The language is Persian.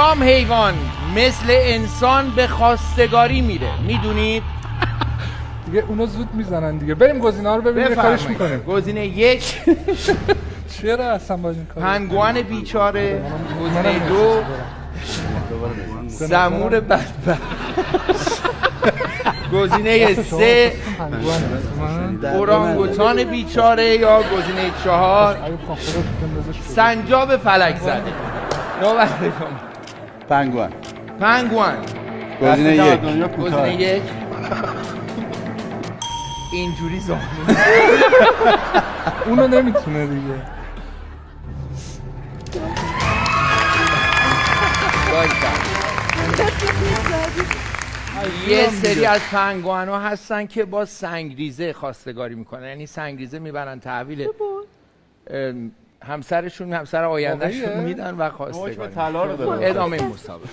کدام حیوان مثل انسان به خواستگاری میره؟ میدونید؟ دیگه اونا زود میزنن دیگه. بریم گزینه‌ها رو ببینیم کارش میکنیم. گزینه 1 چرا اصلا باز این کارو؟ پنگوان بیچاره. گزینه 2 زمور بدبخت. گزینه 3 اورانگوتان بیچاره. یا گزینه 4 سنجاب فلک زده. نوبت پنگوان. پنگوان. گزینه 1. گزینه 1 اینجوری زامن اونو نمیتونه دیگه. یه سری از پنگوان‌ها هستن که با سنگریزه خواستگاری میکنن، یعنی سنگریزه میبرن تحویل همسرشون، همسر آیندهشون میدن و خواستگاری. طلا رو داره. ادامه مسابقه.